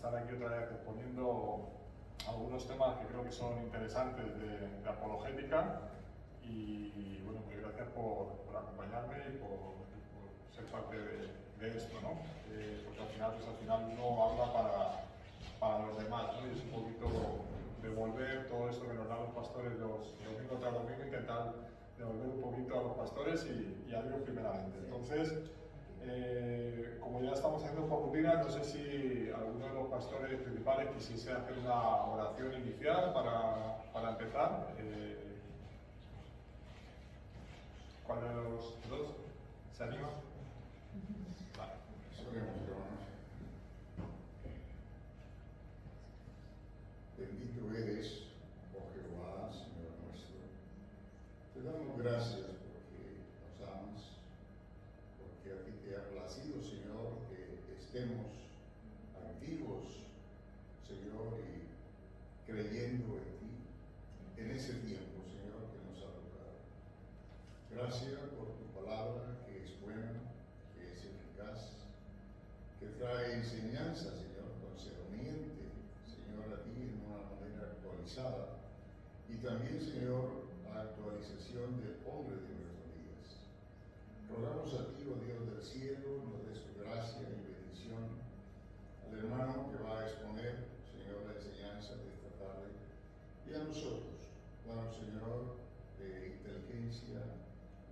estar aquí otra vez exponiendo algunos temas que creo que son interesantes de apologética y bueno, pues gracias por acompañarme y por ser parte de esto, ¿no? Porque al final uno habla para los demás, ¿no? Y es un poquito devolver todo esto que nos dan los pastores domingo tras domingo, intentar devolver un poquito a los pastores y a Dios primeramente. Entonces, como ya estamos haciendo por rutina, no sé si alguno de los pastores principales quisiese hacer una oración inicial para empezar. ¿Cuál de los dos se anima? Vale. Bendito eres, oh Jehová, Señor nuestro. Te damos gracias porque nos amas, porque a ti te ha placido, Señor, que estemos activos, Señor, y creyendo en ti, en ese tiempo, Señor, que nos ha tocado. Gracias por tu palabra, que es buena, que es eficaz, que trae enseñanza, Señor, concerniente, Señor, a ti en una manera actualizada, y también, Señor, la actualización del hombre de nuestros días. Rogamos a ti, oh Dios del cielo, nos des tu gracia y bendición al hermano que va a exponer, Señor, la enseñanza de esta tarde, y a nosotros, danos, Señor, inteligencia,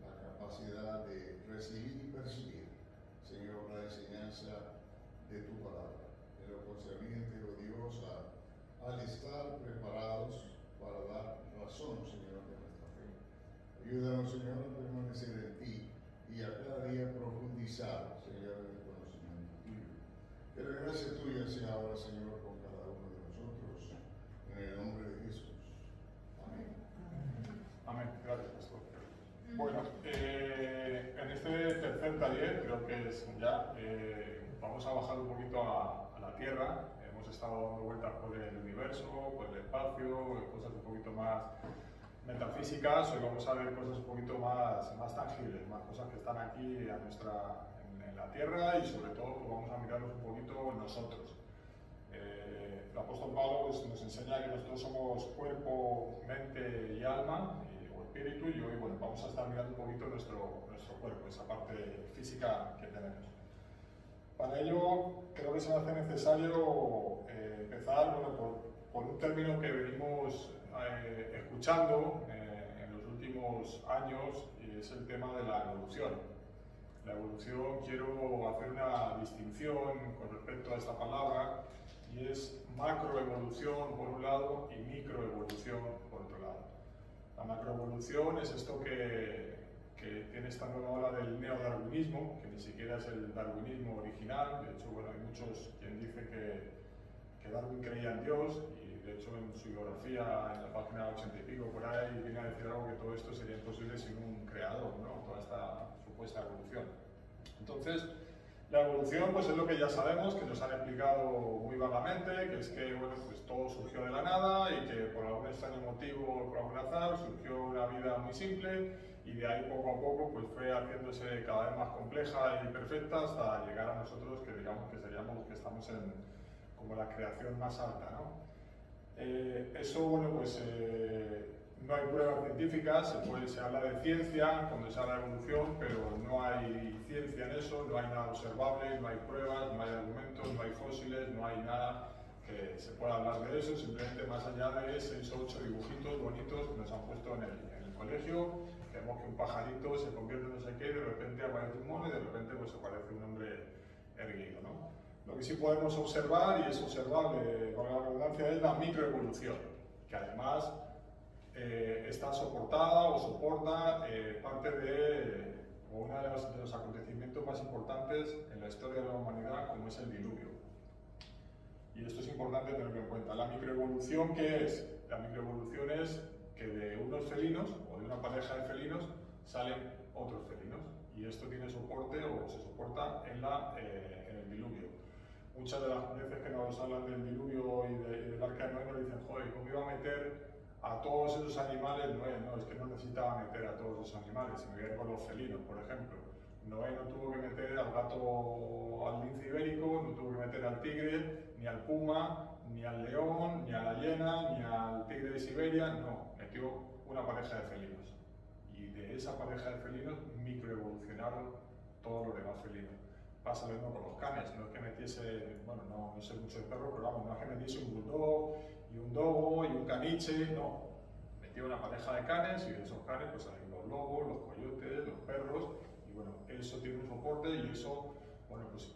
la capacidad de recibir y percibir, Señor, la enseñanza de tu palabra. En lo concerniente, oh Dios, al estar preparados para dar razón, Señor, de nuestra fe. Ayúdanos, Señor, a permanecer en ti y a cada día profundizar, Señor, en el conocimiento tuyo. Que la gracia tuya sea ahora, Señor, con cada uno de nosotros, en el nombre de Jesús. Amén. Amén. Gracias, pastor. Bueno, en este tercer taller, creo que es ya, vamos a bajar un poquito a la Tierra. Hemos estado dando vueltas por el universo, por el espacio, cosas un poquito más metafísicas. Hoy vamos a ver cosas un poquito más tangibles, más cosas que están aquí en la Tierra y sobre todo pues vamos a mirarnos un poquito nosotros. El apóstol Pablo pues, nos enseña que nosotros somos cuerpo, mente y alma, o espíritu, y hoy bueno, vamos a estar mirando un poquito nuestro cuerpo, esa parte física que tenemos. Para ello, creo que se me hace necesario empezar bueno, por un término que venimos escuchando en los últimos años, y es el tema de la evolución. La evolución, quiero hacer una distinción con respecto a esta palabra, y es macroevolución por un lado y microevolución por otro lado. La macroevolución es esto que tiene esta nueva ola del neodarwinismo, que ni siquiera es el darwinismo original. De hecho, bueno, hay muchos quien dice que Darwin creía en Dios, y de hecho en su biografía, en la página 80 y pico, por ahí viene a decir algo que todo esto sería imposible sin un creador, ¿no? Toda esta supuesta evolución. Entonces, la evolución pues es lo que ya sabemos, que nos han explicado muy vagamente, que es que bueno, pues todo surgió de la nada y que por algún extraño motivo, por algún azar, surgió una vida muy simple, y de ahí poco a poco pues fue haciéndose cada vez más compleja y perfecta hasta llegar a nosotros, que digamos que seríamos los que estamos en como la creación más alta, ¿no? Eso, bueno, pues no hay pruebas científicas, se habla de ciencia cuando se habla de evolución, pero no hay ciencia en eso, no hay nada observable, no hay pruebas, no hay argumentos, no hay fósiles, no hay nada que se pueda hablar de eso, simplemente más allá de 6 o 8 dibujitos bonitos que nos han puesto en el colegio, que vemos que un pajarito se convierte en no sé qué, y de repente aparece un mono y de repente pues aparece un hombre erguido, ¿no? Lo que sí podemos observar, y es observable con la redundancia, es la microevolución, que además está soportada o soporta parte de uno de los acontecimientos más importantes en la historia de la humanidad, como es el diluvio. Y esto es importante tenerlo en cuenta. ¿La microevolución qué es? La microevolución es que de unos felinos o de una pareja de felinos salen otros felinos, y esto tiene soporte o se soporta en el diluvio. Muchas de las veces que nos hablan del diluvio y del arca de Noé nos dicen, joder, ¿cómo iba a meter a todos esos animales? No, es que no necesitaba meter a todos esos animales, si me voy a ir con los felinos, por ejemplo. Noé no tuvo que meter al gato, al lince ibérico, no tuvo que meter al tigre, ni al puma, ni al león, ni a la hiena, ni al tigre de Siberia, no, metió una pareja de felinos. Y de esa pareja de felinos microevolucionaron todos los demás felinos. Pasa lo mismo con los canes, no es que metiese, bueno, no sé mucho de perro, pero vamos, no es que metiese un bulldog y un dogo y un caniche, no. Metió una pareja de canes y de esos canes pues hay los lobos, los coyotes, los perros, y bueno, eso tiene un soporte y eso, bueno, pues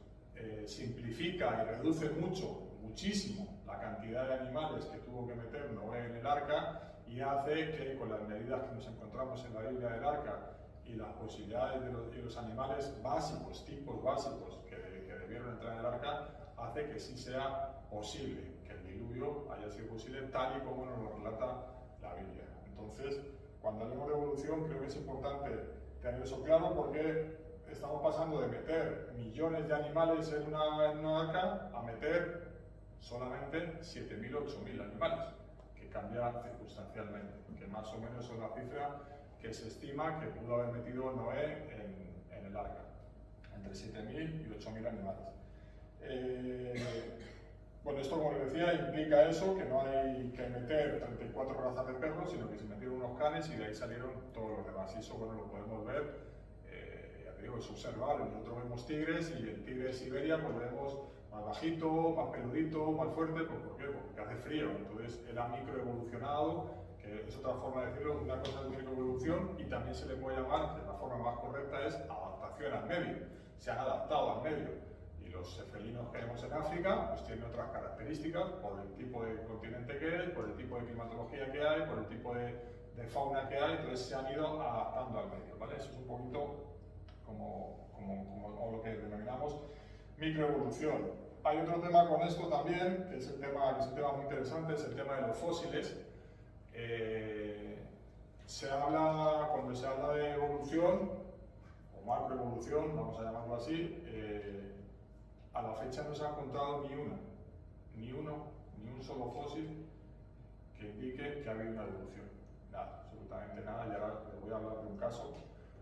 simplifica y reduce muchísimo la cantidad de animales que tuvo que meter Noé en el arca y hace que con las medidas que nos encontramos en la Biblia del arca y las posibilidades de los animales básicos, tipos básicos que debieron entrar en el arca, hace que sí sea posible que el diluvio haya sido posible tal y como nos lo relata la Biblia. Entonces, cuando hablamos de evolución, creo que es importante tener eso claro porque estamos pasando de meter millones de animales en una arca a meter solamente 7.000 o 8.000 animales, que cambia circunstancialmente, que más o menos es la cifra que se estima que pudo haber metido Noé en el arca, entre 7.000 y 8.000 animales. Bueno, esto, como les decía, implica eso, que no hay que meter 34 razas de perros, sino que se metieron unos canes y de ahí salieron todos los demás. Y eso, bueno, lo podemos ver, ya te digo, es observable. Nosotros vemos tigres y el tigre de Siberia, pues lo vemos más bajito, más peludito, más fuerte, pues ¿por qué? Porque hace frío. Entonces, él ha microevolucionado, que es otra forma de decirlo, una cosa es microevolución y también se le puede llamar, que la forma más correcta es adaptación al medio. Se han adaptado al medio. Y los felinos que vemos en África pues tienen otras características por el tipo de continente que es, por el tipo de climatología que hay, por el tipo de fauna que hay, entonces se han ido adaptando al medio, ¿vale? Eso es un poquito como lo que denominamos microevolución. Hay otro tema con esto también, que es un tema muy interesante, es el tema de los fósiles. Cuando se habla de evolución, o macroevolución, vamos a llamarlo así, a la fecha no se ha encontrado ni un solo fósil que indique que ha habido una evolución. Nada, absolutamente nada, y ahora les voy a hablar de un caso.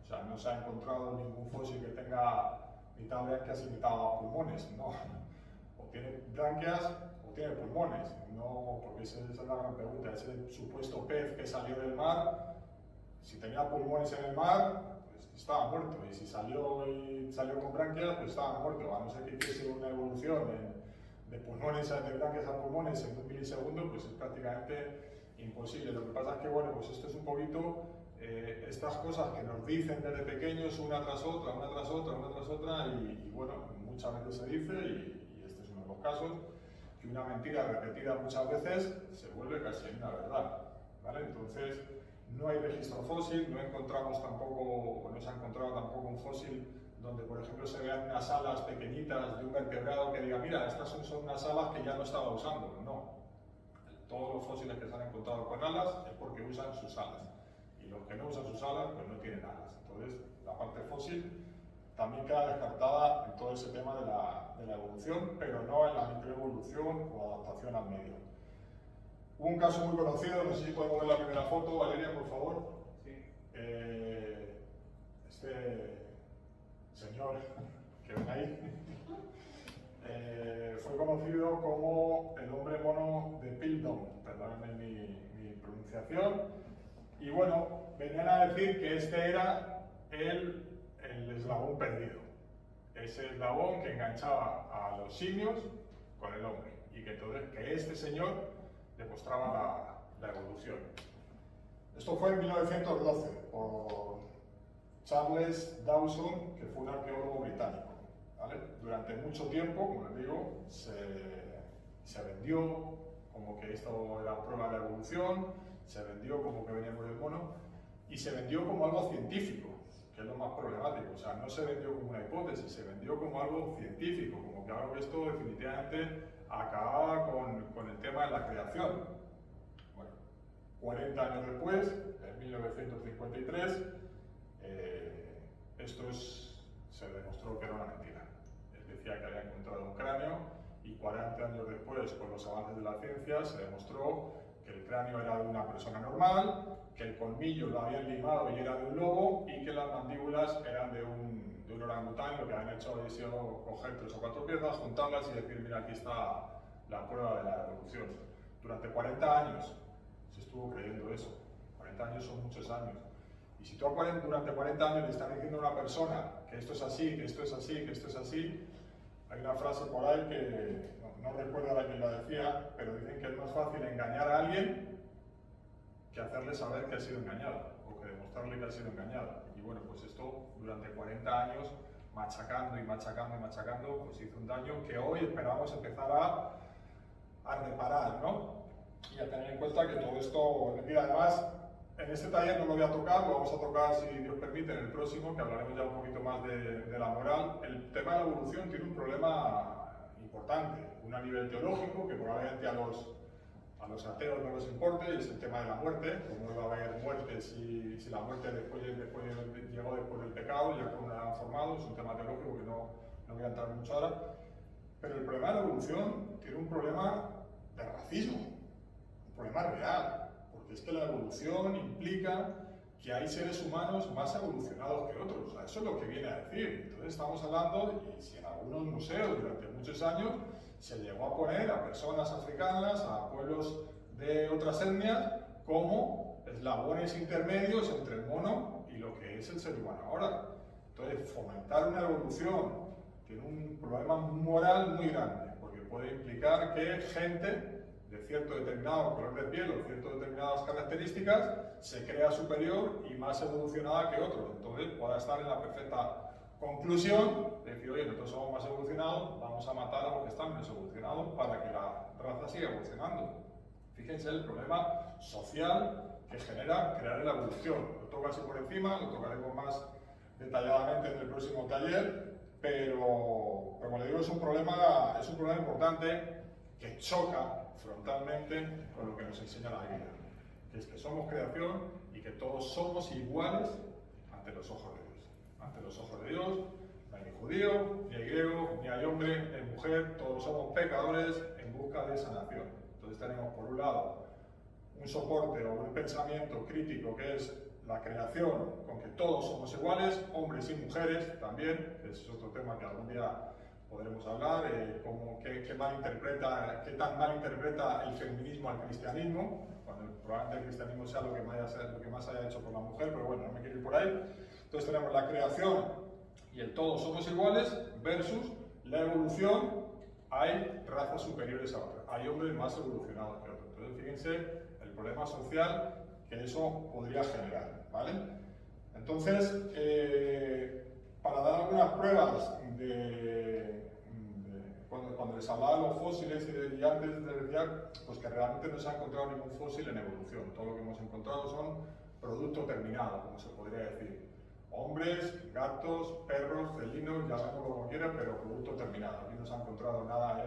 O sea, no se ha encontrado ningún fósil que tenga mitad branquias y mitad pulmones, no. O tiene branquias o tiene pulmones, no, porque esa es la gran pregunta. Ese supuesto pez que salió del mar, si tenía pulmones en el mar, estaba muerto, y si salió con branquias, pues estaba muerto, a no ser que hiciese una evolución de pulmones, de branquias a pulmones en un milisegundo, pues es prácticamente imposible. Lo que pasa es que, bueno, pues esto es un poquito estas cosas que nos dicen desde pequeños una tras otra, y bueno, muchas veces se dice, y este es uno de los casos, que una mentira repetida muchas veces se vuelve casi una verdad, ¿vale? Entonces, no hay registro fósil, no se ha encontrado tampoco un fósil donde, por ejemplo, se vean unas alas pequeñitas de un vertebrado que diga, mira, estas son unas alas que ya no estaba usando. No. Todos los fósiles que se han encontrado con alas es porque usan sus alas. Y los que no usan sus alas, pues no tienen alas. Entonces, la parte fósil también queda descartada en todo ese tema de la evolución, pero no en la microevolución o adaptación al medio. Un caso muy conocido, no sé si podemos ver la primera foto, Valeria, por favor. Sí. Este señor que ven ahí fue conocido como el hombre mono de Piltdown, perdónenme mi pronunciación. Y bueno, venían a decir que este era el eslabón perdido. Ese eslabón que enganchaba a los simios con el hombre. Y que entonces que este señor demostraba la evolución. Esto fue en 1912 por Charles Dawson, que fue un arqueólogo británico, ¿vale? Durante mucho tiempo, como les digo, se vendió como que esto era prueba de la evolución, se vendió como que veníamos del mono, y se vendió como algo científico, que es lo más problemático. O sea, no se vendió como una hipótesis, se vendió como algo científico, como que algo que esto definitivamente acababa con el tema de la creación. Bueno, 40 años después, en 1953, se demostró que era una mentira. Él decía que había encontrado un cráneo y 40 años después, con los avances de la ciencia, se demostró que el cráneo era de una persona normal, que el colmillo lo habían limado y era de un lobo, y que las mandíbulas eran de un orangután. Lo que han hecho es coger 3 o 4 piezas, juntarlas y decir, mira, aquí está la prueba de la evolución. Durante 40 años se estuvo creyendo eso. 40 años son muchos años. Y si tú durante 40 años le estás diciendo a una persona que esto es así, que esto es así, que esto es así, hay una frase por ahí que no recuerdo a quién la decía, pero dicen que es más fácil engañar a alguien que hacerle saber que ha sido engañado, o que demostrarle que ha sido engañado. Y bueno, pues esto durante 40 años, machacando y machacando y machacando, pues hizo un daño que hoy esperamos empezar a reparar, ¿no? Y a tener en cuenta que todo esto, y además, en este taller no lo voy a tocar, lo vamos a tocar, si Dios permite, en el próximo, que hablaremos ya un poquito más de la moral. El tema de la evolución tiene un problema importante, un a nivel teológico, que probablemente a los ateos no les importe, y es el tema de la muerte. Cómo iba a haber muerte si la muerte llegó después del pecado, ya como la han formado. Es un tema teológico que no voy a entrar mucho ahora. Pero el problema de la evolución tiene un problema de racismo, un problema real. Porque es que la evolución implica que hay seres humanos más evolucionados que otros. O sea, eso es lo que viene a decir. Entonces estamos hablando, y si en algunos museos durante muchos años se llegó a poner a personas africanas, a pueblos de otras etnias, como eslabones intermedios entre el mono y lo que es el ser humano ahora. Entonces, fomentar una evolución tiene un problema moral muy grande, porque puede implicar que gente de cierto determinado color de piel o ciertas determinadas características se crea superior y más evolucionada que otros. Entonces pueda estar en la perfecta conclusión de decir, oye, nosotros somos más evolucionados, vamos a matar a los que están menos evolucionados para que la raza siga evolucionando. Fíjense el problema social que genera crear la evolución. Lo toco así por encima, lo tocaremos más detalladamente en el próximo taller, pero como le digo, es un problema importante que choca frontalmente con lo que nos enseña la Biblia, que es que somos creación y que todos somos iguales ante los ojos de Dios. Ante los ojos de Dios no hay ni judío, ni hay griego, ni hay hombre, ni mujer, todos somos pecadores en busca de sanación. Entonces tenemos por un lado un soporte o un pensamiento crítico que es la creación, con que todos somos iguales, hombres y mujeres también, que es otro tema que algún día podremos hablar, qué tan mal interpreta el feminismo al cristianismo, cuando probablemente el cristianismo sea lo que más haya hecho por la mujer, pero bueno, no me quiero ir por ahí. Entonces tenemos la creación y el todos somos iguales versus la evolución, hay razas superiores a otras, hay hombres más evolucionados que otros. Entonces fíjense el problema social que eso podría generar, ¿vale? Entonces, para dar algunas pruebas cuando les hablaba de los fósiles y antes les decía pues que realmente no se ha encontrado ningún fósil en evolución. Todo lo que hemos encontrado son producto terminado, como se podría decir. Hombres, gatos, perros, felinos, llamémoslo como quieran, pero producto terminado. Aquí no se ha encontrado nada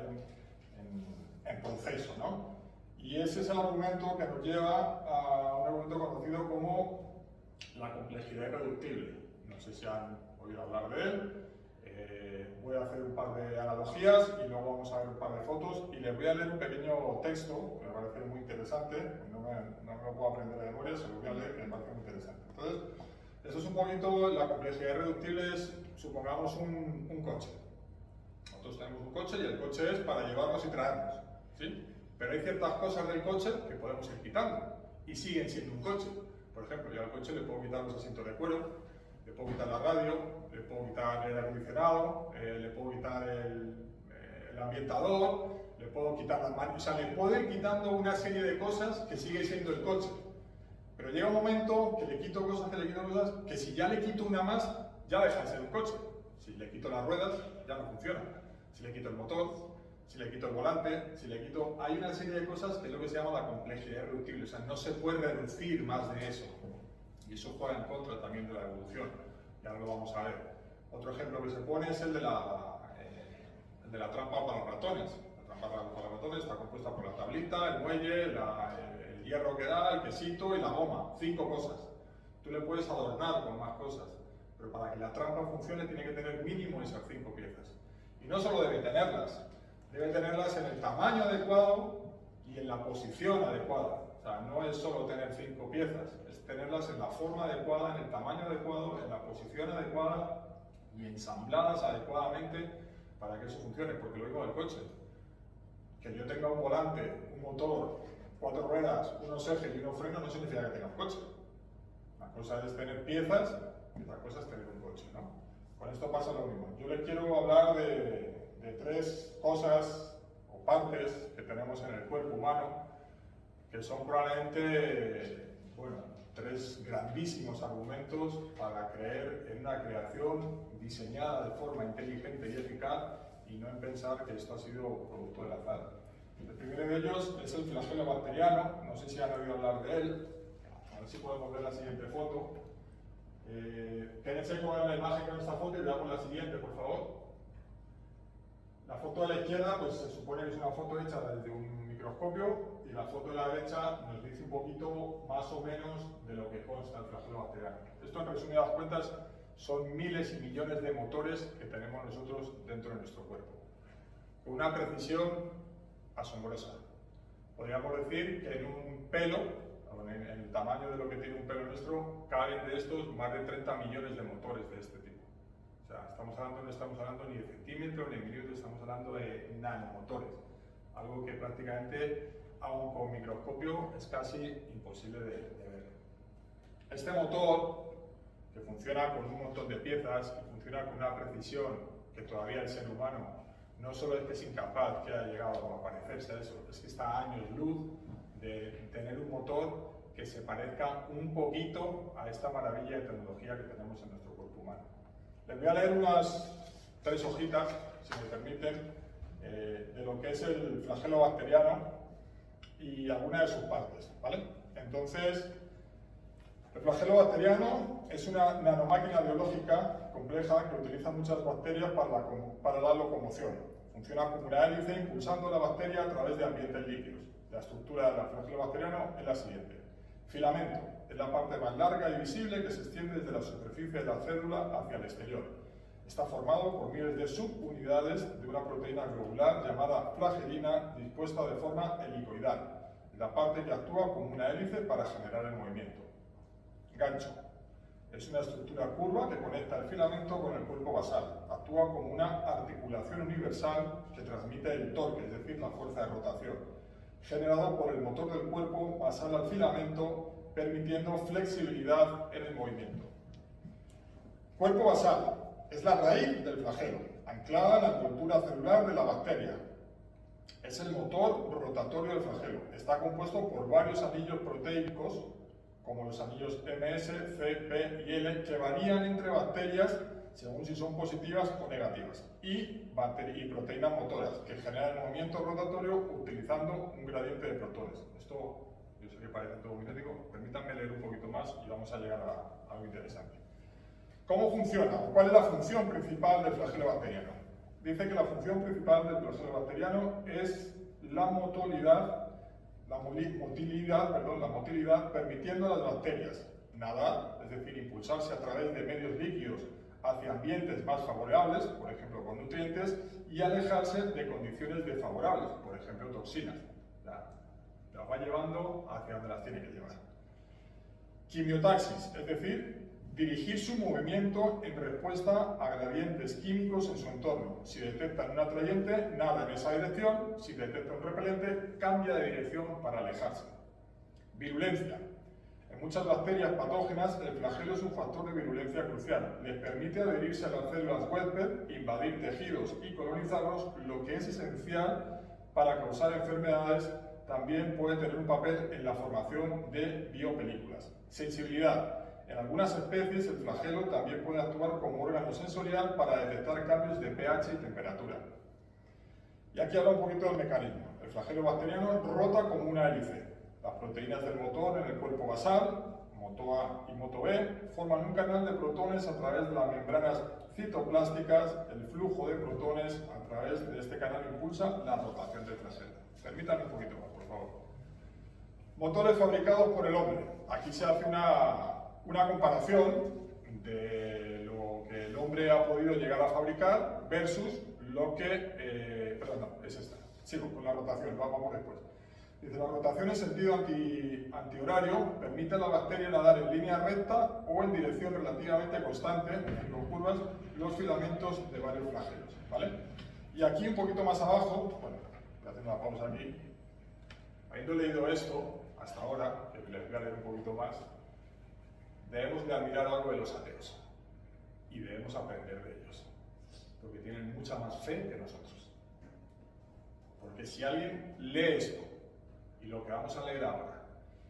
en proceso, ¿no? Y ese es el argumento que nos lleva a un argumento conocido como la complejidad irreductible. No sé si han oído hablar de él. Voy a hacer un par de analogías y luego vamos a ver un par de fotos y les voy a leer un pequeño texto que me parece muy interesante. No me lo puedo aprender de memoria, se lo voy a leer, que me parece muy interesante. Entonces, esto es un poquito, la complejidad irreductible es, supongamos, un coche. Nosotros tenemos un coche y el coche es para llevarnos y traernos, ¿sí? Pero hay ciertas cosas del coche que podemos ir quitando y siguen siendo un coche. Por ejemplo, yo al coche le puedo quitar los asientos de cuero, le puedo quitar la radio, le puedo quitar el aire acondicionado, le puedo quitar el ambientador, le puedo quitar las manos, o sea, le puedo ir quitando una serie de cosas que sigue siendo el coche. Pero llega un momento que le quito cosas, que si ya le quito una más, ya deja de ser un coche. Si le quito las ruedas, ya no funciona. Si le quito el motor, si le quito el volante, si le quito... Hay una serie de cosas que es lo que se llama la complejidad irreductible, o sea, no se puede reducir más de eso. Y eso juega en contra también de la evolución, y ahora lo vamos a ver. Otro ejemplo que se pone es el de la trampa para los ratones. La trampa para los ratones está compuesta por la tablita, el muelle, el hierro que da, el quesito y la goma. 5 cosas. Tú le puedes adornar con más cosas, pero para que la trampa funcione tiene que tener mínimo esas 5 piezas. Y no solo debe tenerlas en el tamaño adecuado y en la posición adecuada. sea, no es solo tener 5 piezas, es tenerlas en la forma adecuada, en el tamaño adecuado, en la posición adecuada y ensambladas adecuadamente para que eso funcione, porque lo mismo del coche. Que yo tenga un volante, un motor, 4 ruedas, unos ejes y unos frenos no significa que tenga un coche. Una cosa es tener piezas y otra cosa es tener un coche, ¿no? Con esto pasa lo mismo. Yo les quiero hablar de 3 cosas o partes que tenemos en el cuerpo humano que son probablemente, bueno, 3 grandísimos argumentos para creer en una creación diseñada de forma inteligente y eficaz y no en pensar que esto ha sido producto del azar. El primero de ellos es el flagelo bacteriano, no sé si han oído hablar de él, a ver si podemos ver la siguiente foto. Quédense con la imagen con esta foto y veamos la siguiente, por favor. La foto de la izquierda pues se supone que es una foto hecha desde un microscopio y la foto de la derecha nos dice un poquito más o menos de lo que consta el flagelo bacteriano. Esto en resumidas cuentas son miles y millones de motores que tenemos nosotros dentro de nuestro cuerpo, con una precisión asombrosa. Podríamos decir que en un pelo, en el tamaño de lo que tiene un pelo nuestro, caben de estos más de 30 millones de motores de este tipo. O sea, no estamos hablando ni de centímetros ni de milímetros, estamos hablando de nanomotores, algo que prácticamente, aun con microscopio, es casi imposible de ver. Este motor, que funciona con un montón de piezas, que funciona con una precisión que todavía el ser humano no solo es que es incapaz que haya llegado a parecerse a eso, es que está a años luz de tener un motor que se parezca un poquito a esta maravilla de tecnología que tenemos en nuestro cuerpo humano. Les voy a leer unas 3 hojitas, si me permiten, de lo que es el flagelo bacteriano y algunas de sus partes, ¿vale? Entonces, el flagelo bacteriano es una nanomáquina biológica compleja que utiliza muchas bacterias para la locomoción. Funciona como una hélice impulsando la bacteria a través de ambientes líquidos. La estructura del flagelo bacteriano es la siguiente. Filamento es la parte más larga y visible que se extiende desde la superficie de la célula hacia el exterior. Está formado por miles de subunidades de una proteína globular llamada flagelina dispuesta de forma helicoidal, la parte que actúa como una hélice para generar el movimiento. Gancho. Es una estructura curva que conecta el filamento con el cuerpo basal. Actúa como una articulación universal que transmite el torque, es decir, la fuerza de rotación, generado por el motor del cuerpo basal al filamento, permitiendo flexibilidad en el movimiento. Cuerpo basal es la raíz del flagelo, anclada en la envoltura celular de la bacteria. Es el motor rotatorio del flagelo. Está compuesto por varios anillos proteicos, como los anillos MS, C, P y L, que varían entre bacterias según si son positivas o negativas, y proteínas motoras, que generan el movimiento rotatorio utilizando un gradiente de protones. Esto, yo sé que parece todo muy técnico, permítanme leer un poquito más y vamos a llegar a algo interesante. ¿Cómo funciona? ¿Cuál es la función principal del flagelo bacteriano? Dice que la función principal del flagelo bacteriano es la motilidad, permitiendo a las bacterias nadar, es decir, impulsarse a través de medios líquidos hacia ambientes más favorables, por ejemplo con nutrientes, y alejarse de condiciones desfavorables, por ejemplo toxinas. Las va llevando hacia donde las tiene que llevar. Quimiotaxis, es decir, dirigir su movimiento en respuesta a gradientes químicos en su entorno. Si detectan un atrayente, nada en esa dirección. Si detecta un repelente, cambia de dirección para alejarse. Virulencia. En muchas bacterias patógenas, el flagelo es un factor de virulencia crucial. Les permite adherirse a las células huésped, invadir tejidos y colonizarlos, lo que es esencial para causar enfermedades. También puede tener un papel en la formación de biopelículas. Sensibilidad. En algunas especies, el flagelo también puede actuar como órgano sensorial para detectar cambios de pH y temperatura. Y aquí habla un poquito del mecanismo. El flagelo bacteriano rota como una hélice. Las proteínas del motor en el cuerpo basal, moto A y moto B, forman un canal de protones a través de las membranas citoplásticas. El flujo de protones a través de este canal impulsa la rotación del flagelo. Permítanme un poquito más, por favor. Motores fabricados por el hombre. Aquí se hace una comparación de lo que el hombre ha podido llegar a fabricar versus lo que... es esta. Sigo con la rotación, vamos después. Dice, la rotación en sentido antihorario permite a la bacteria nadar en línea recta o en dirección relativamente constante, con curvas, los filamentos de varios flagelos, ¿vale? Y aquí un poquito más abajo, bueno, voy a hacer una pausa aquí, habiendo leído esto hasta ahora, que les voy a leer un poquito más, debemos de admirar algo de los ateos y debemos aprender de ellos, porque tienen mucha más fe que nosotros. Porque si alguien lee esto, y lo que vamos a leer ahora,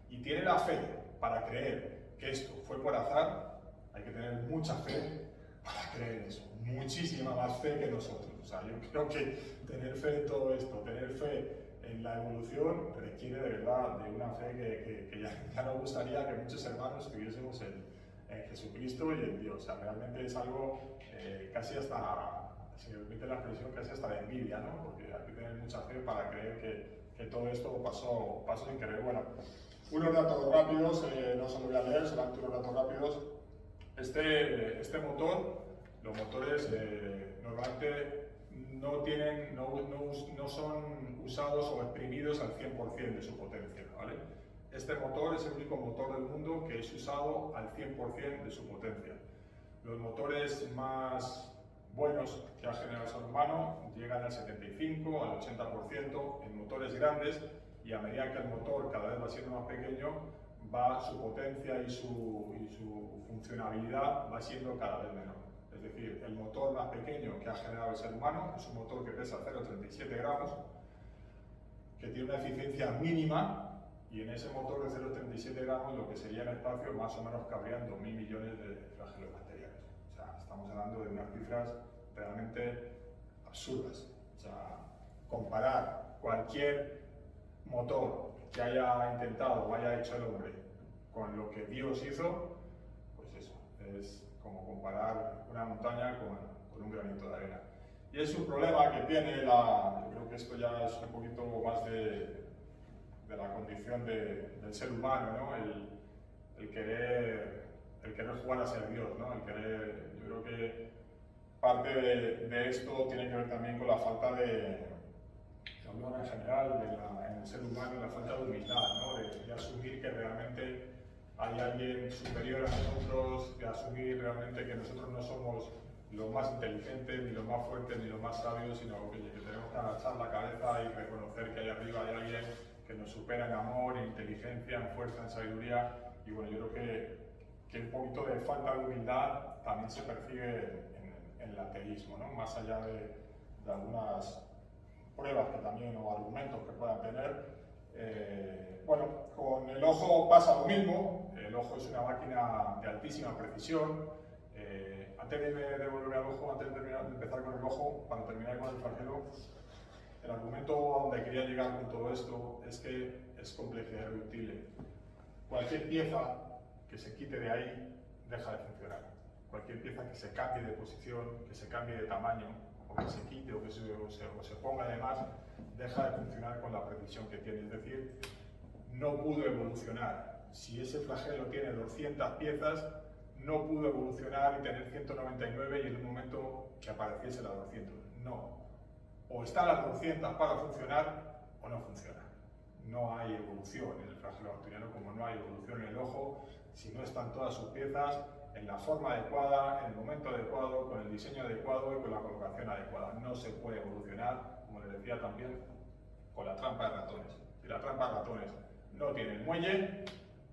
y tiene la fe para creer que esto fue por azar, hay que tener mucha fe para creer eso, muchísima más fe que nosotros. O sea, yo creo que tener fe en todo esto, tener fe en la evolución, requiere de verdad de una fe que ya nos gustaría que muchos hermanos tuviésemos en Jesucristo y en Dios. O sea, realmente es algo casi hasta, si me permite la expresión, casi hasta de envidia, ¿no? Porque hay que tener mucha fe para creer que todo esto pasó sin querer. Bueno, unos datos rápidos, no se lo voy a leer, solamente unos datos rápidos. Este motor, los motores normalmente no son usados o exprimidos al 100% de su potencia, ¿vale? Este motor es el único motor del mundo que es usado al 100% de su potencia. Los motores más buenos que ha generado el ser humano llegan al 75, al 80% en motores grandes, y a medida que el motor cada vez va siendo más pequeño, su potencia y su funcionabilidad va siendo cada vez menor. Es decir, el motor más pequeño que ha generado el ser humano es un motor que pesa 0,37 gramos, que tiene una eficiencia mínima, y en ese motor de 0,37 gramos lo que sería en espacio más o menos cabrían 2.000 millones de flagelos bacterianos. O sea, estamos hablando de unas cifras realmente absurdas. O sea, comparar cualquier motor que haya intentado o haya hecho el hombre con lo que Dios hizo, pues eso, es como comparar una montaña con un granito de arena. Y es un problema que tiene yo creo que esto ya es un poquito más de la condición del ser humano, ¿no? El querer jugar a ser Dios, ¿no? Yo creo que parte de esto tiene que ver también con la falta en general, en el ser humano, la falta de humildad, ¿no? De asumir que realmente hay alguien superior a nosotros, de asumir realmente que nosotros no somos los más inteligentes, ni los más fuertes, ni los más sabios, sino que tenemos que agachar la cabeza y reconocer que ahí arriba hay alguien que nos supera en amor, en inteligencia, en fuerza, en sabiduría. Y bueno, yo creo que un poquito de falta de humildad también se percibe en el ateísmo, ¿no? Más allá de algunas pruebas que también, o argumentos que puedan tener. Bueno, con el ojo pasa lo mismo. El ojo es una máquina de altísima precisión. Antes de volver al ojo, antes de empezar con el ojo, para terminar con el flagelo, el argumento a donde quería llegar con todo esto es que es complejidad irreductible. Cualquier pieza que se quite de ahí deja de funcionar. Cualquier pieza que se cambie de posición, que se cambie de tamaño, o que se quite o que se ponga de más, deja de funcionar con la precisión que tiene. Es decir, no pudo evolucionar. Si ese flagelo tiene 200 piezas, no pudo evolucionar y tener 199 y en un momento que apareciese la 200. No. O están las 200 para funcionar o no funciona. No hay evolución en el flagelo bacteriano, como no hay evolución en el ojo, si no están todas sus piezas en la forma adecuada, en el momento adecuado, con el diseño adecuado y con la colocación adecuada. No se puede evolucionar, como les decía también, con la trampa de ratones. Si la trampa de ratones no tiene el muelle,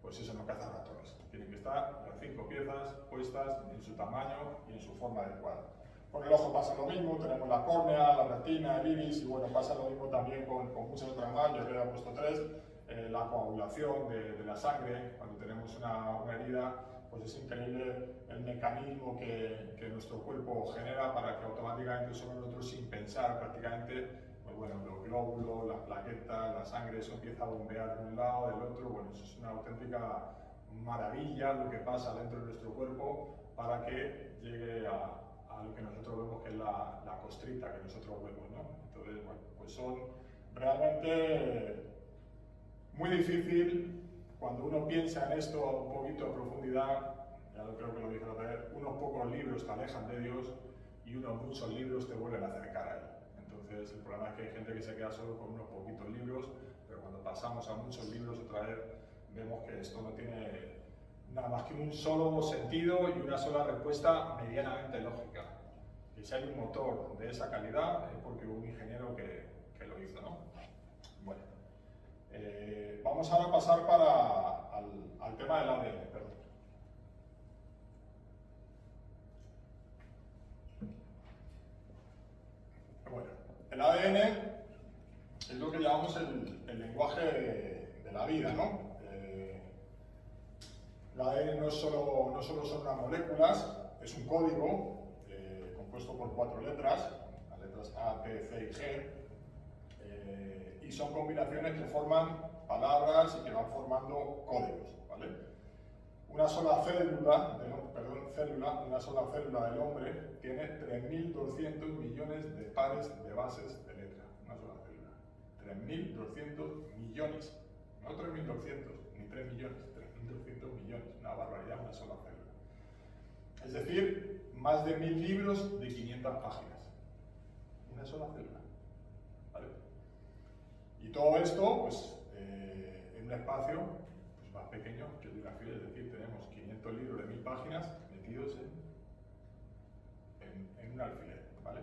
pues eso no caza ratones. Tienen que estar las 5 piezas puestas en su tamaño y en su forma adecuada. Con el ojo pasa lo mismo, tenemos la córnea, la retina, el iris, y bueno, pasa lo mismo también con muchas otras más. Yo había puesto 3, la coagulación de la sangre, cuando tenemos una herida, pues es increíble el mecanismo que nuestro cuerpo genera para que automáticamente sobre nosotros, sin pensar prácticamente, pues bueno, los glóbulos, las plaquetas, la sangre, eso empieza a bombear de un lado, del otro. Bueno, eso es una auténtica maravilla lo que pasa dentro de nuestro cuerpo para que llegue a lo que nosotros vemos que es la costrita que nosotros vemos, ¿no? Entonces, bueno, pues son realmente muy difícil cuando uno piensa en esto a un poquito de profundidad. Ya creo que lo dije otra vez, unos pocos libros te alejan de Dios y unos muchos libros te vuelven a acercar a Él. Entonces, el problema es que hay gente que se queda solo con unos poquitos libros, pero cuando pasamos a muchos libros otra vez, vemos que esto no tiene nada más que un solo sentido y una sola respuesta medianamente lógica. Y si hay un motor de esa calidad es porque hubo un ingeniero que lo hizo, ¿no? Bueno, vamos ahora a pasar al tema del ADN, perdón. Bueno, el ADN es lo que llamamos el lenguaje de la vida, ¿no? El ADN no solo son unas moléculas, es un código compuesto por 4 letras, las letras A, T, C y G, y son combinaciones que forman palabras y que van formando códigos, ¿vale? Una sola célula del hombre tiene 3.200 millones de pares de bases de letra. Una sola célula. 3.200 millones. No 3.200, ni 3 millones. 3.200 millones. Una barbaridad, una sola célula. Es decir, más de 1.000 libros de 500 páginas. Una sola célula. ¿Vale? Y todo esto, pues, en un espacio pues, más pequeño que el de una fila, es decir, tenemos 500 libros de 1.000 páginas metidos en un alfiler, ¿vale?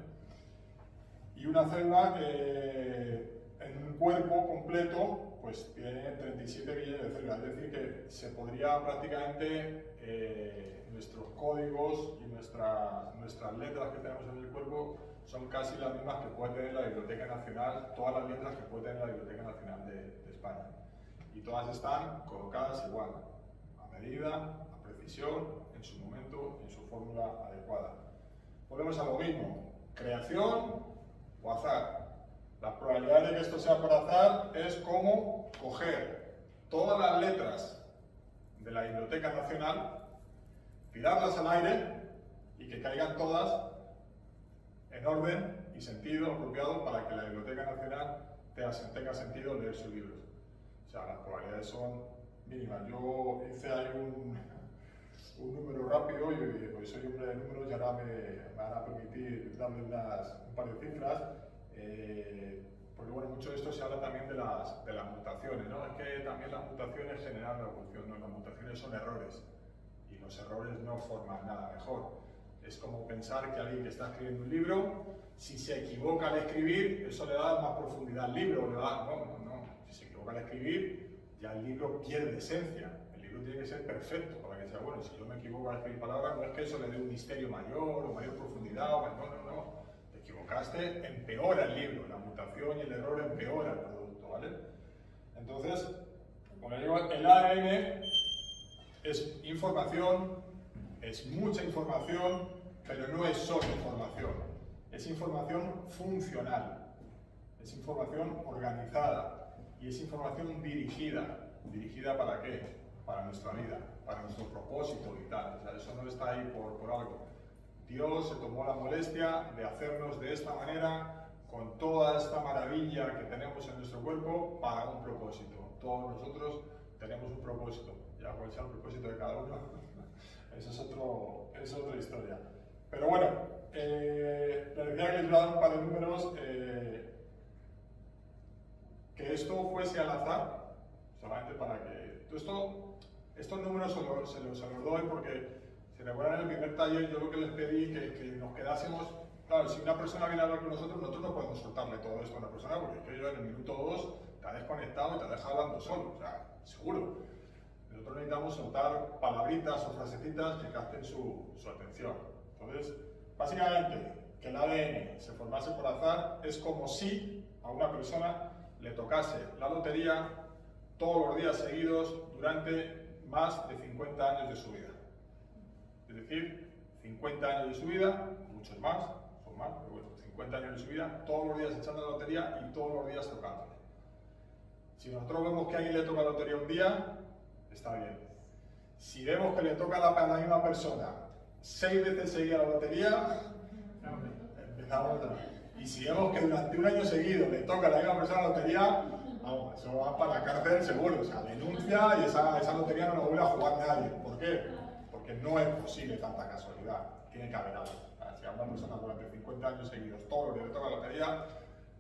Y una célula que en un cuerpo completo pues tiene 37 millones de células, es decir que se podría prácticamente nuestros códigos y nuestras letras que tenemos en el cuerpo son casi las mismas que puede tener la Biblioteca Nacional, todas las letras que puede tener la Biblioteca Nacional de España. Y todas están colocadas igual, a medida, a precisión, en su momento, en su fórmula adecuada. Volvemos a lo mismo, creación o azar. La probabilidad de que esto sea por azar es como coger todas las letras de la Biblioteca Nacional, tirarlas al aire y que caigan todas en orden y sentido apropiado para que la Biblioteca Nacional tenga sentido leer sus libros. O sea, las probabilidades son mínimas. Yo hice ahí un número rápido y pues soy hombre de números y ahora me van a permitir darle un par de cifras. Porque bueno, mucho de esto se habla también de las mutaciones, ¿no? Es que también las mutaciones generan la evolución, ¿no? Las mutaciones son errores y los errores no forman nada mejor. Es como pensar que alguien que está escribiendo un libro, si se equivoca al escribir, eso le da más profundidad al libro, le da, no. Si se equivoca al escribir, ya el libro pierde esencia. El libro tiene que ser perfecto para que sea bueno. Si yo me equivoco al escribir palabras, no es que eso le dé un misterio mayor o mayor profundidad, no. Te equivocaste, empeora el libro. La mutación y el error empeora el producto, ¿vale? Entonces, como digo, el ADN es información, es mucha información, pero no es solo información. Es información funcional, es información organizada y es información dirigida. ¿Dirigida para qué? Para nuestra vida, para nuestro propósito vital. O sea, eso no está ahí por algo. Dios se tomó la molestia de hacernos de esta manera, con toda esta maravilla que tenemos en nuestro cuerpo, para un propósito. Todos nosotros tenemos un propósito. Ya cuál sea el propósito de cada uno, eso es otra historia. Pero bueno, les decía que les voy a dar un par de números. Que esto fuese al azar, solamente para que... Estos números se los doy porque, si recuerdan en el primer taller, yo lo que les pedí que nos quedásemos... Claro, si una persona viene a hablar con nosotros no podemos soltarle todo esto a una persona, porque es que yo en el minuto 2 te ha desconectado y te ha dejado hablando solo, o sea, seguro. Nosotros necesitamos soltar palabritas o frasecitas que capten su atención. Entonces, básicamente, que el ADN se formase por azar es como si a una persona le tocase la lotería todos los días seguidos durante más de 50 años de su vida. Es decir, 50 años de su vida, muchos más, son más, pero bueno, 50 años de su vida, todos los días echando la lotería y todos los días tocándole. Si nosotros vemos que a alguien le toca la lotería un día, está bien. Si vemos que le toca a la misma persona 6 veces seguida la lotería, empezamos a... Y si vemos que durante un año seguido le toca a la misma persona la lotería, vamos, eso va para la cárcel seguro. O sea, denuncia y esa lotería no la vuelve a jugar nadie. ¿Por qué? Porque no es posible tanta casualidad. Tiene que haber algo. Si a una persona durante 50 años seguidos todos los días le toca la lotería,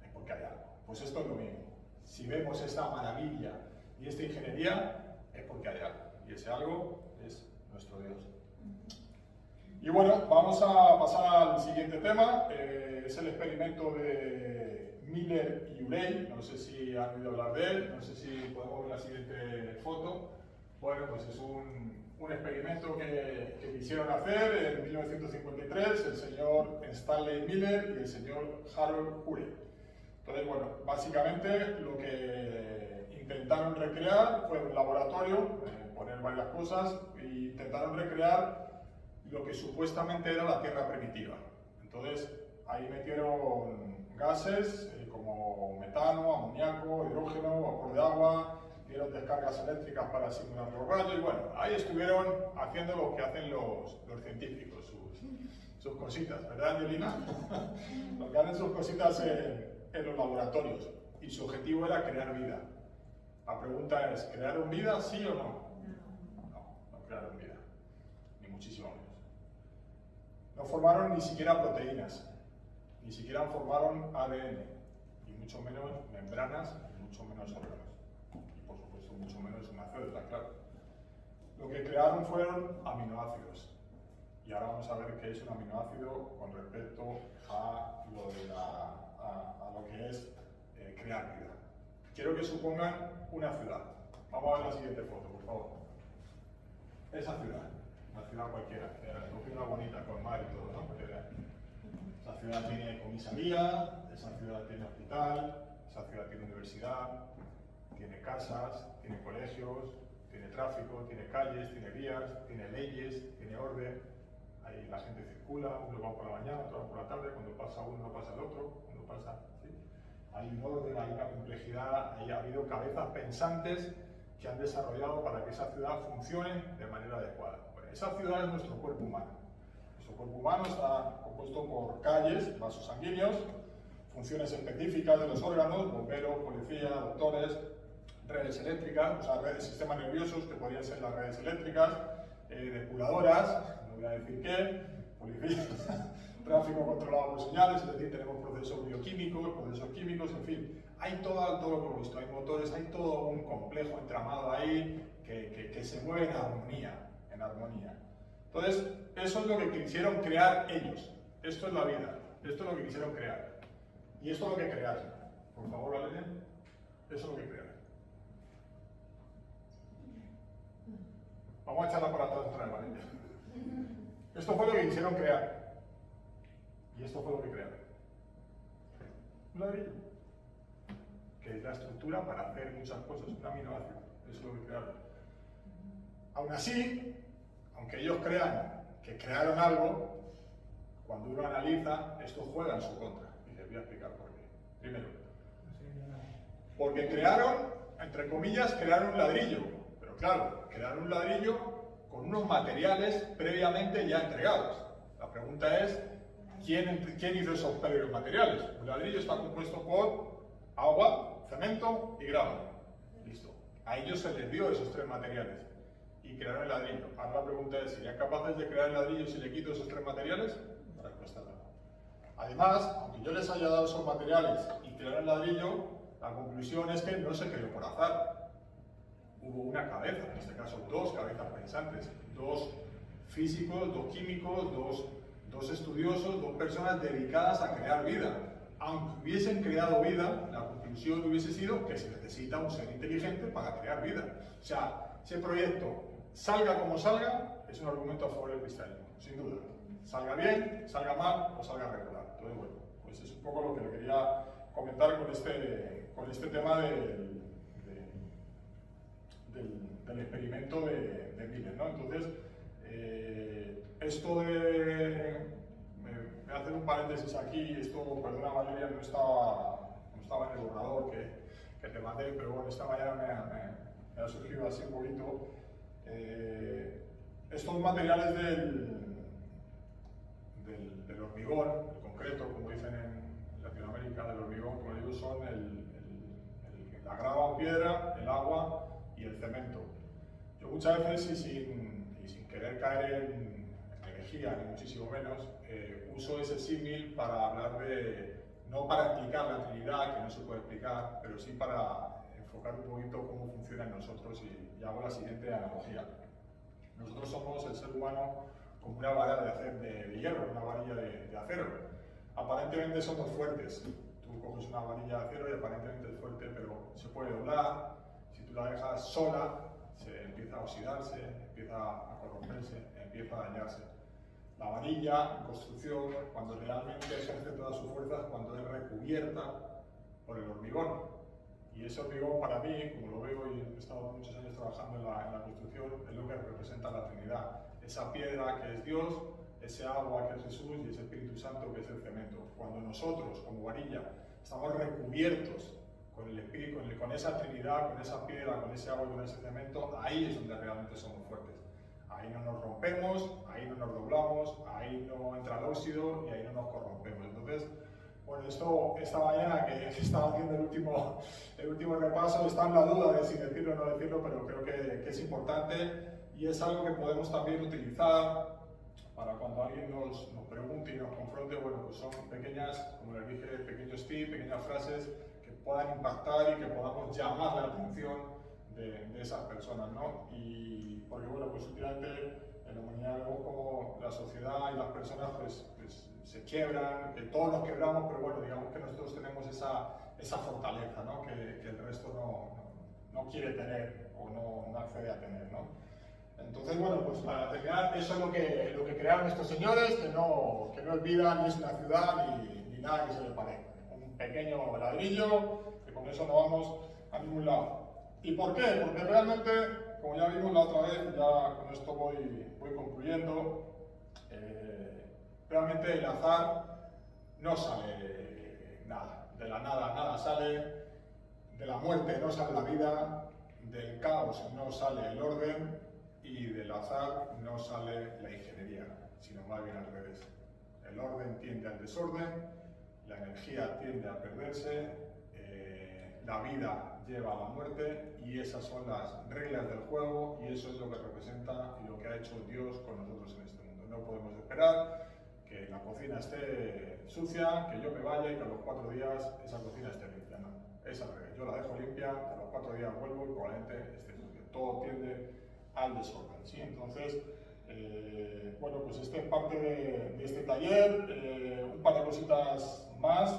es porque hay algo. Pues esto es lo mismo. si vemos esta maravilla y esta ingeniería, es porque hay algo. Y ese algo es nuestro Dios. Y bueno, vamos a pasar al siguiente tema. Es el experimento de Miller y Urey. No sé si han oído hablar de él. No sé si podemos ver la siguiente foto. Bueno, pues es un experimento que quisieron hacer en 1953 el señor Stanley Miller y el señor Harold Urey. Entonces, bueno, básicamente lo que intentaron recrear fue un laboratorio, poner varias cosas, e intentaron recrear lo que supuestamente era la Tierra primitiva. Entonces, ahí metieron gases como metano, amoníaco, hidrógeno, vapor de agua, dieron descargas eléctricas para simular los rayos, y bueno, ahí estuvieron haciendo lo que hacen los científicos, sus cositas, ¿verdad, Angelina? Lo que hacen sus cositas en los laboratorios, y su objetivo era crear vida. La pregunta es, ¿crearon vida, sí o no? No crearon vida, ni muchísimo menos. No formaron ni siquiera proteínas, ni siquiera formaron ADN, y mucho menos membranas, y mucho menos órganos. Y por supuesto, mucho menos una célula, claro. Lo que crearon fueron aminoácidos. Y ahora vamos a ver qué es un aminoácido con respecto a lo, a lo que es crear vida. Quiero que supongan una ciudad. Vamos a ver la siguiente foto, por favor. Esa ciudad, una ciudad cualquiera, una bonita, con mar y todo, ¿no? Esa ciudad tiene comisaría, esa ciudad tiene hospital, esa ciudad tiene universidad, tiene casas, tiene colegios, tiene tráfico, tiene calles, tiene vías, tiene leyes, tiene orden. Ahí la gente circula, uno va por la mañana, otro va por la tarde, cuando pasa uno no pasa el otro, cuando pasa, ¿sí? Hay un orden, hay una complejidad, ahí ha habido cabezas pensantes que han desarrollado para que esa ciudad funcione de manera adecuada. Bueno, esa ciudad es nuestro cuerpo humano. Nuestro cuerpo humano está compuesto por calles, vasos sanguíneos, funciones específicas de los órganos, bomberos, policía, doctores, redes eléctricas, o sea, redes, sistemas nerviosos, que podrían ser las redes eléctricas, depuradoras, no voy a decir qué, policía, tráfico controlado por señales, es decir, tenemos procesos bioquímicos, procesos químicos, en fin, hay todo lo que hemos visto, hay motores, hay todo un complejo entramado ahí que se mueve en armonía, Entonces, eso es lo que quisieron crear ellos, esto es la vida, esto es lo que quisieron crear, y esto es lo que crearon. Por favor, Valeria, eso es lo que crearon. Vamos a echarla para atrás otra vez, Valeria. Esto fue lo que quisieron crear. Y esto fue lo que crearon. Un ladrillo. Que es la estructura para hacer muchas cosas, un aminoácido. Eso es lo que crearon. Aún así, aunque ellos crean que crearon algo, cuando uno analiza, esto juega en su contra. Y les voy a explicar por qué. Primero, porque crearon, entre comillas, crearon un ladrillo. Pero claro, crearon un ladrillo con unos materiales previamente ya entregados. La pregunta es, ¿quién hizo esos previos materiales? Un ladrillo está compuesto por agua, cemento y grava. Listo. A ellos se les dio esos tres materiales y crearon el ladrillo. Ahora la pregunta es, ¿serían capaces de crear el ladrillo si le quito esos tres materiales? La respuesta es no. Además, aunque yo les haya dado esos materiales y crearon el ladrillo, la conclusión es que no se creó por azar. Hubo una cabeza, en este caso dos cabezas pensantes, dos físicos, dos químicos, dos estudiosos, dos personas dedicadas a crear vida. Aunque hubiesen creado vida, la conclusión hubiese sido que se necesita un ser inteligente para crear vida. O sea, ese proyecto, salga como salga, es un argumento a favor del cristianismo, sin duda. Salga bien, salga mal o salga regular. Entonces, bueno, pues es un poco lo que le quería comentar con este tema del experimento de Miller, ¿no? Entonces, esto de... Me voy a hacer un paréntesis aquí, esto, perdona Valeria, no estaba en el borrador que te mandé, pero bueno, esta mañana me ha surgido así un poquito. Estos materiales del hormigón, el concreto, como dicen en Latinoamérica, del hormigón, como digo, son la grava o piedra, el agua y el cemento. Yo muchas veces, y sin querer caer en herejía, ni muchísimo menos, uso ese símil para hablar de no para explicar la Trinidad, que no se puede explicar, pero sí para enfocar un poquito cómo funciona en nosotros y hago la siguiente analogía. Nosotros somos el ser humano como una vara de hierro, una varilla de acero. Aparentemente somos fuertes. Tú coges una varilla de acero y aparentemente es fuerte, pero se puede doblar. Si tú la dejas sola, se empieza a oxidarse, empieza a corromperse, empieza a dañarse. La varilla en construcción, cuando realmente ejerce todas sus fuerzas, cuando es recubierta por el hormigón. Y ese hormigón para mí, como lo veo y he estado muchos años trabajando en la construcción, es lo que representa la Trinidad. Esa piedra que es Dios, ese agua que es Jesús y ese Espíritu Santo que es el cemento. Cuando nosotros, como varilla, estamos recubiertos con el Espíritu, con esa Trinidad, con esa piedra, con ese agua y con ese cemento, ahí es donde realmente somos fuertes. Ahí no nos rompemos, ahí no nos doblamos, ahí no entra el óxido y ahí no nos corrompemos. Entonces, bueno, esta mañana que estaba haciendo el último repaso, está en la duda de si decirlo o no decirlo, pero creo que es importante y es algo que podemos también utilizar para cuando alguien nos pregunte y nos confronte. Bueno, pues son pequeñas, como les dije, pequeños tips, pequeñas frases que puedan impactar y que podamos llamar la atención de esas personas, ¿no? Y porque, bueno, pues últimamente en la humanidad vemos como la sociedad y las personas pues se quiebran, que todos nos quebramos, pero bueno, digamos que nosotros tenemos esa fortaleza, ¿no? Que el resto no quiere tener o no accede a tener, ¿no? Entonces, bueno, pues para terminar, eso es lo que crearon estos señores, que no es vida, ni es una ciudad, ni nada que se le parezca. Un pequeño ladrillo, que con eso no vamos a ningún lado. ¿Y por qué? Porque realmente, como ya vimos la otra vez, ya con esto voy concluyendo, realmente el azar no sale nada, de la nada nada sale, de la muerte no sale la vida, del caos no sale el orden y del azar no sale la ingeniería, sino más bien al revés. El orden tiende al desorden, la energía tiende a perderse, la vida lleva a la muerte y esas son las reglas del juego y eso es lo que representa y lo que ha hecho Dios con nosotros en este mundo. No podemos esperar que la cocina esté sucia, que yo me vaya y que a los 4 días esa cocina esté limpia. No, es al revés. Yo la dejo limpia, a los 4 días vuelvo y probablemente esté sucia. Todo tiende al desorden, ¿sí? Entonces, bueno, pues este es parte de este taller. Un par de cositas más,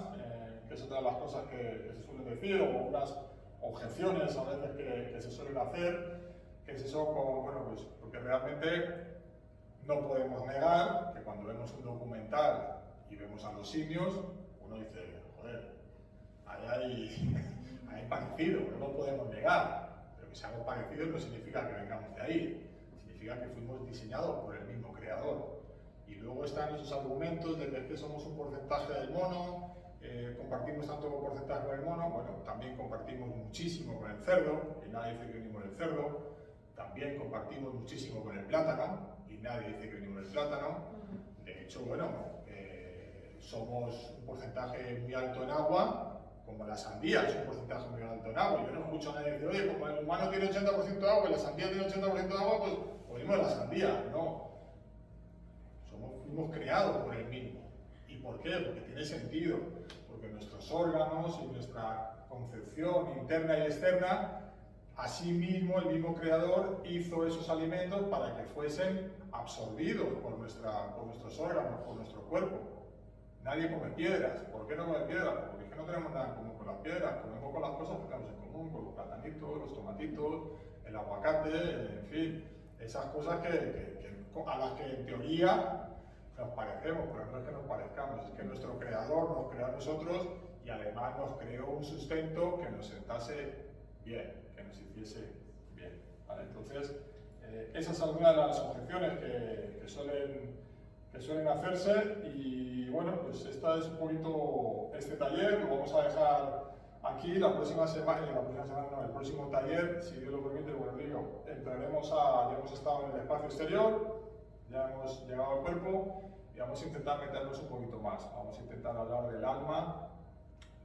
que es otra de las cosas que se suelen decir, o unas objeciones a veces que se suelen hacer, que es eso bueno, pues porque realmente no podemos negar que cuando vemos un documental y vemos a los simios, uno dice, joder, ahí hay parecido, no lo podemos negar. Pero que seamos parecidos no significa que vengamos de ahí, significa que fuimos diseñados por el mismo creador. Y luego están esos argumentos de que es que somos un porcentaje del mono, compartimos tanto porcentaje con el mono, bueno, también compartimos muchísimo con el cerdo, y nadie dice que venimos del cerdo, también compartimos muchísimo con el plátano, y nadie dice que venimos del plátano. De hecho, bueno, somos un porcentaje muy alto en agua, como la sandía es un porcentaje muy alto en agua. Yo no escucho a nadie decir, oye, como el humano tiene 80% de agua y la sandía tiene 80% de agua, pues venimos de la sandía. No, fuimos creados por el mismo. ¿Y por qué? Porque tiene sentido, porque nuestros órganos y nuestra concepción interna y externa, asimismo el mismo creador hizo esos alimentos para que fuesen absorbidos por nuestros órganos, por nuestro cuerpo. Nadie come piedras. ¿Por qué no come piedras? Porque es que no tenemos nada en común con las piedras, comemos con las cosas que tenemos en común, con los platanitos, los tomatitos, el aguacate, en fin, esas cosas a las que en teoría nos parecemos, pero no es que nos parezcamos, es que nuestro creador nos creó a nosotros y además nos creó un sustento que nos sentase bien, que nos hiciese bien. ¿Vale? Entonces, esas son algunas de las objeciones que suelen hacerse y bueno, pues esta es un poquito este taller, lo vamos a dejar aquí el próximo taller, si Dios lo permite, bueno, digo, ya hemos estado en el espacio exterior, ya hemos llegado al cuerpo y vamos a intentar meternos un poquito más. Vamos a intentar hablar del alma,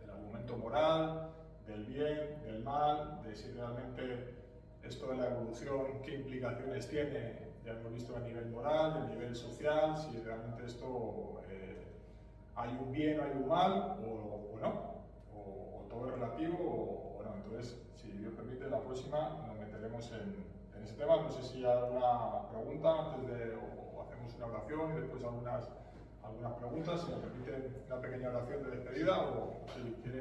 del argumento moral, del bien, del mal, de si realmente esto de la evolución, qué implicaciones tiene, ya hemos visto a nivel moral, a nivel social, si realmente esto hay un bien o hay un mal, o no, o todo es relativo o no. Entonces, si Dios permite, la próxima nos meteremos en ese tema. No sé si hay alguna pregunta antes de, o hacemos una oración y después algunas preguntas, si nos permiten una pequeña oración de despedida, o si quiere